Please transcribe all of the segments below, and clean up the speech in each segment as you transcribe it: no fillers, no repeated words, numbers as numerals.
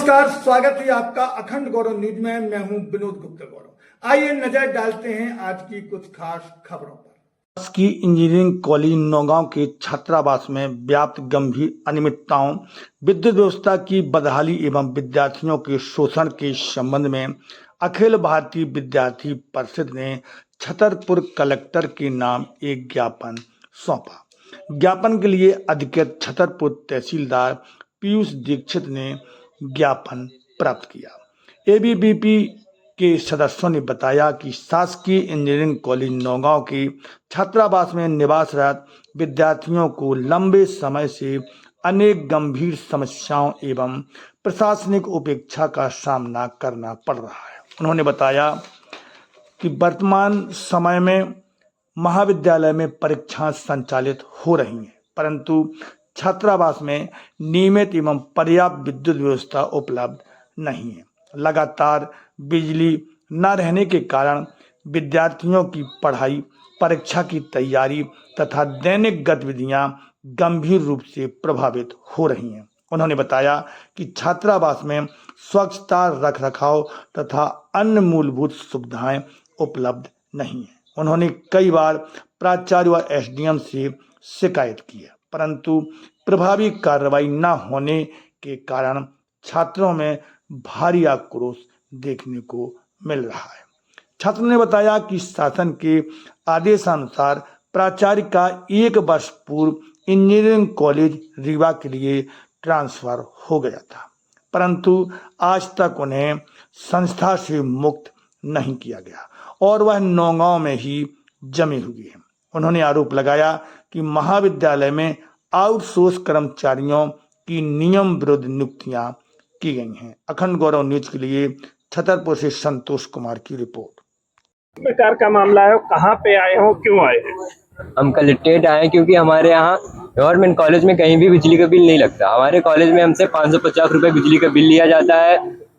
नमस्कार, स्वागत है आपका अखंड गौरव न्यूज में। मैं हूं विनोद गुप्ता गौरव। आइए नजर डालते हैं आज की कुछ खास खबरों पर। शासकीय इंजीनियरिंग कॉलेज नौगांव के छात्रावास में व्याप्त गंभीर अनियमितताओं, विद्युत व्यवस्था की बदहाली एवं विद्यार्थियों के शोषण के संबंध में अखिल भारतीय विद्यार्थी परिषद ने छतरपुर कलेक्टर के नाम एक ज्ञापन सौंपा। ज्ञापन के लिए अधिकृत छतरपुर तहसीलदार पीयूष दीक्षित ने ज्ञापन प्राप्त किया। एबीवीपी के सदस्यों ने बताया कि शासकीय इंजीनियरिंग कॉलेज नौगांव के छात्रावास में निवासरत विद्यार्थियों को लंबे समय से अनेक गंभीर समस्याओं एवं प्रशासनिक उपेक्षा का सामना करना पड़ रहा है। उन्होंने बताया कि वर्तमान समय में महाविद्यालय में परीक्षाएं संचालित हो रही हैं, परंतु छात्रावास में नियमित एवं पर्याप्त विद्युत व्यवस्था उपलब्ध नहीं है। लगातार बिजली न रहने के कारण विद्यार्थियों की पढ़ाई, परीक्षा की तैयारी तथा दैनिक गतिविधियां गंभीर रूप से प्रभावित हो रही हैं। उन्होंने बताया कि छात्रावास में स्वच्छता, रखरखाव तथा अन्य मूलभूत सुविधाएं उपलब्ध नहीं है। उन्होंने कई बार प्राचार्य व एसडीएम से शिकायत की है, परंतु प्रभावी कार्रवाई न होने के कारण छात्रों में भारी आक्रोश देखने को मिल रहा है। छात्रों ने बताया कि शासन के आदेशानुसार प्राचार्य का 1 वर्ष पूर्व इंजीनियरिंग कॉलेज रीवा के लिए ट्रांसफर हो गया था, परंतु आज तक उन्हें संस्था से मुक्त नहीं किया गया और वह नौगांव में ही जमी हुई है। उन्होंने आरोप लगाया कि महाविद्यालय में आउटसोर्स कर्मचारियों की नियम विरुद्ध नियुक्तियां की गई हैं। अखंड गौरव न्यूज के लिए छतरपुर से संतोष कुमार की रिपोर्ट। किस प्रकार का मामला है, कहाँ पे आए हो, क्यों आए हैं? हम कलेक्ट्रेट आए क्योंकि हमारे यहाँ गवर्नमेंट कॉलेज में कहीं भी बिजली का बिल नहीं लगता। हमारे कॉलेज में हमसे 550 रुपए बिजली का बिल लिया जाता है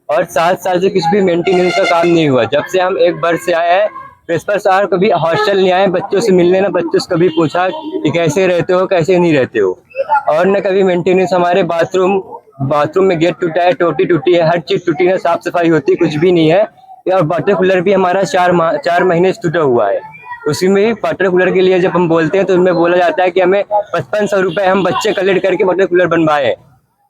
और 7 साल से किसी भी मेंटेनेंस का काम नहीं हुआ। जब से हम 1 वर्ष से आए हैं, प्रिंसिपल साहब कभी हॉस्टल नहीं आए बच्चों से मिलने, ना बच्चों से कभी पूछा कि कैसे रहते हो, कैसे नहीं रहते हो, और न कभी मेंटेनेंस। हमारे बाथरूम में गेट टूटा है, टोटी टूटी है, हर चीज टूटी है, साफ सफाई होती कुछ भी नहीं है। और वाटर कूलर भी हमारा 4 महीने से टूटा हुआ है। उसी में भी वाटर कूलर के लिए जब हम बोलते हैं तो उनमें बोला जाता है कि हमें 5500 रुपए हम बच्चे कलेक्ट करके वाटर कूलर बनवाए,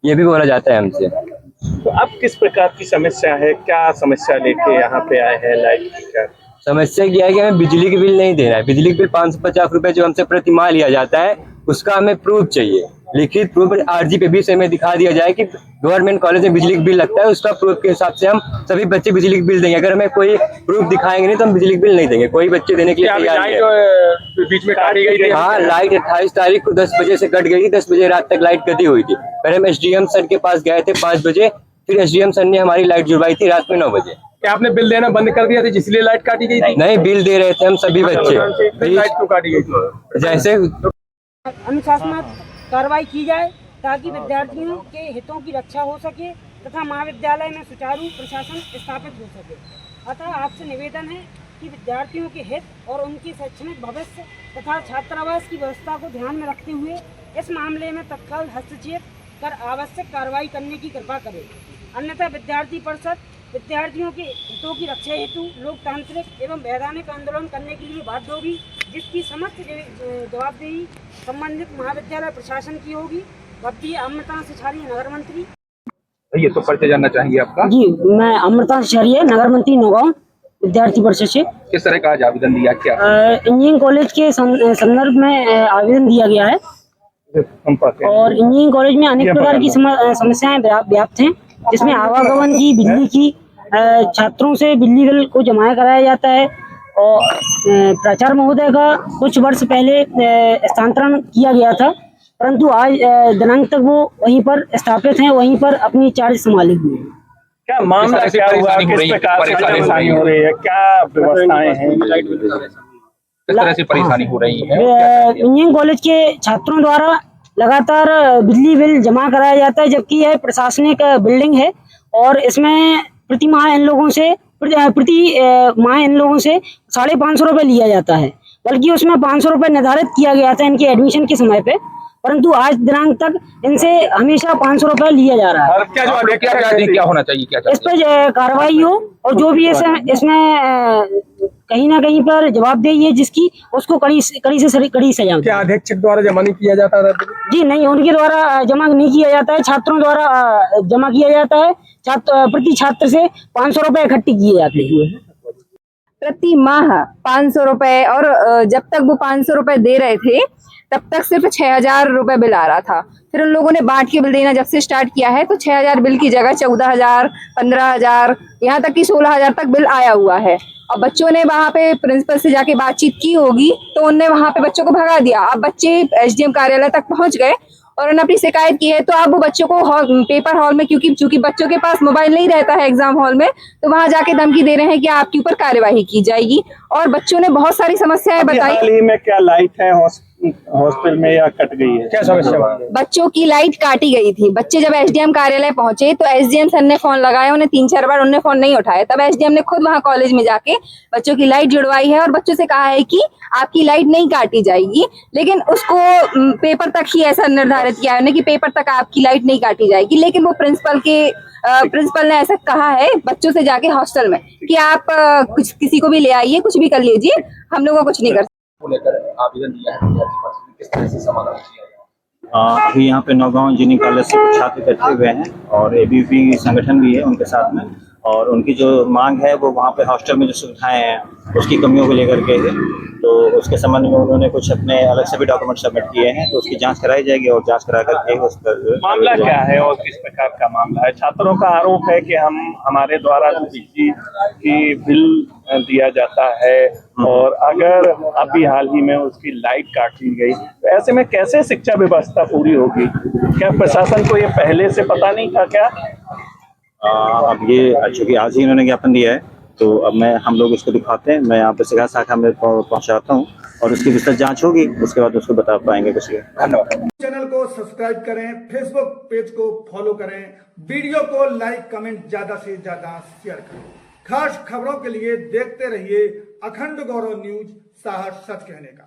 ये भी बोला जाता है हमसे। तो अब किस प्रकार की समस्या है, क्या समस्या लेके यहाँ पे आए हैं? लाइट की क्या समस्या क्या है कि हमें बिजली के बिल नहीं देना है। बिजली के बिल 550 रुपए जो हमसे प्रति माह लिया जाता है, उसका हमें प्रूफ चाहिए, लिखित प्रूफ आरजी पे भी से हमें दिखा दिया जाए कि गवर्नमेंट कॉलेज में बिजली का बिल लगता है, उसका प्रूफ के हिसाब से हम सभी बच्चे बिजली का बिल देंगे। अगर हमें कोई प्रूफ दिखाएंगे नहीं तो हम बिजली का बिल नहीं देंगे। कोई बच्चे देने के लिए तैयार नहीं है। बीच में काटी गई थी? हाँ, लाइट 28 तारीख को 10 बजे से कट गई थी। 10 बजे रात तक लाइट कटी हुई थी। पहले हम एसडीएम सर के पास गए थे 5 बजे, फिर एसडीएम सर ने हमारी लाइट जुड़वाई थी रात में 9 बजे। क्या आपने बिल देना बंद कर दिया था जिसलिए लाइट काटी गई थी? नहीं, बिल दे रहे थे हम सभी बच्चे। लाइट क्यों काटी गई थी? जैसे अनुशासनात्मक कार्रवाई की जाए ताकि विद्यार्थियों के हितों की रक्षा हो सके तथा महाविद्यालय में सुचारू प्रशासन स्थापित हो सके। अतः आपसे निवेदन है कि विद्यार्थियों के हित और उनके शैक्षणिक भविष्य तथा छात्रावास की व्यवस्था को ध्यान में रखते हुए इस मामले में तत्काल हस्तक्षेप कर आवश्यक कार्रवाई करने की कृपा करें। अन्यथा विद्यार्थी परिषद विद्यार्थियों के हितों की रक्षा हेतु लोकतांत्रिक एवं वैधानिक आंदोलन करने के लिए बाध्य होगी, जिसकी समस्त जवाबदेही संबंधित महाविद्यालय प्रशासन की होगी। भक्ति अमृता सिछारिया, नगर मंत्री। ये तो परिचय जानना चाहेंगे आपका? जी, मैं अमृता सिछारिया, नगर मंत्री नौगांव विद्यार्थी परिषद से। किस तरह का आज आवेदन दिया? क्या इंजीनियरिंग कॉलेज के संदर्भ में आवेदन दिया गया है और इंजीनियरिंग कॉलेज में अनेक प्रकार की समस्याएं व्याप्त हैं, जिसमें आवागमन की, बिजली की, छात्रों से बिजली बिल को जमा कराया जाता है और प्राचार्य महोदय का कुछ वर्ष पहले स्थानांतरण किया गया था, परंतु आज दिनांक तक वो वहीं पर स्थापित हैं, वहीं पर अपनी चार्ज संभाले हुए हैं। क्या मामला क्या हुआ, किस प्रकार से परेशानी हो रही है, क्या व्यवस्थाएं हैं, किस तरह से परेशानी हो रही है? इंजीनियरिंग कॉलेज के छात्रों द्वारा लगातार बिजली बिल जमा कराया जाता है, जबकि यह प्रशासनिक बिल्डिंग है और इसमें प्रति माह इन लोगों से 550 रुपए लिया जाता है, बल्कि उसमें 500 रुपए निर्धारित किया गया था इनके एडमिशन के समय पे, परंतु आज दिनांक तक इनसे हमेशा 500 रुपए लिया जा रहा है। क्या जवाब क्या चाहते हैं, क्या होना चाहिए, क्या इस चाहते पर कार्रवाई हो और जो भी इसमें कहीं ना कहीं पर जवाबदेही है जिसकी, उसको कड़ी से कड़ी सजा। क्या अधीक्षक द्वारा जमा नहीं किया जाता था? जी नहीं, उनके द्वारा जमा नहीं किया जाता है, छात्रों द्वारा जमा किया जाता है। प्रति छात्र से 500 रुपए इकट्ठे किए जाते हैं प्रति माह 500 रुपए। और जब तक वो 500 रुपए दे रहे थे तब तक सिर्फ 6,000 रुपए बिल आ रहा था। फिर उन लोगों ने बांट के बिल देना जब से स्टार्ट किया है तो 6,000 बिल की जगह 14,000, 15,000, यहाँ तक कि 16,000 तक बिल आया हुआ है। और बच्चों ने वहाँ पे प्रिंसिपल से जाके बातचीत की होगी तो उनने वहाँ पे बच्चों को भगा दिया। अब बच्चे एसडीएम कार्यालय तक पहुँच गए और उन्होंने अपनी शिकायत की है, तो अब वो बच्चों को पेपर हॉल में, क्योंकि बच्चों के पास मोबाइल नहीं रहता है एग्जाम हॉल में, तो वहां जाके धमकी दे रहे हैं कि आपके ऊपर कार्यवाही की जाएगी। और बच्चों ने बहुत सारी समस्याएं बताई। हाल ही में क्या लाइट है हॉस्टल में या कट गई है? क्या समस्या? बच्चों की लाइट काटी गई थी। बच्चे जब एसडीएम कार्यालय पहुंचे तो एसडीएम सर ने फोन लगाया, उन्हें 3-4 बार उन्होंने फोन नहीं उठाया। तब एसडीएम ने खुद वहां कॉलेज में जाके बच्चों की लाइट जुड़वाई है और बच्चों से कहा है कि आपकी लाइट नहीं काटी जाएगी, लेकिन उसको पेपर तक ही ऐसा निर्धारित किया है कि पेपर तक आपकी लाइट नहीं काटी जाएगी। लेकिन वो प्रिंसिपल ने ऐसा कहा है बच्चों से जाके हॉस्टल में कि आप कुछ किसी को भी ले आइए, कुछ भी कर लीजिए, हम लोग कुछ नहीं कर सकते। आवेदन दिया है, किस तरह से समाधान किया? अभी यहाँ पे नौगांव इंजीनियरिंग कॉलेज से कुछ छात्र इकट्ठे हुए हैं और एबीवीपी संगठन भी है उनके साथ में, और उनकी जो मांग है वो वहाँ पे हॉस्टल में जो सुविधाएं हैं उसकी कमियों को लेकर के है। तो उसके संबंध में उन्होंने कुछ अपने अलग से भी डॉक्यूमेंट सबमिट किए हैं, तो उसकी जांच कराई जाएगी और जांच करा करके उस पर मामला क्या है और किस प्रकार का मामला है? छात्रों का आरोप है कि हमारे द्वारा बिजली की बिल दिया जाता है और अगर अभी हाल ही में उसकी लाइट काट दी गई तो ऐसे में कैसे शिक्षा व्यवस्था पूरी होगी? क्या प्रशासन को ये पहले से पता नहीं था क्या? अब ये चूंकि आज ही इन्होंने ज्ञापन दिया है तो अब हम लोग इसको दिखाते हैं, मैं यहाँ पे शिकायत शाखा में पहुँचाता हूँ और उसकी विस्तृत जांच होगी, उसके बाद उसको बता पाएंगे कुछ। धन्यवाद। चैनल को सब्सक्राइब करें, फेसबुक पेज को फॉलो करें, वीडियो को लाइक कमेंट ज्यादा से ज्यादा शेयर करें। खास खबरों के लिए देखते रहिए अखंड गौरव न्यूज, साहस सच कहने का।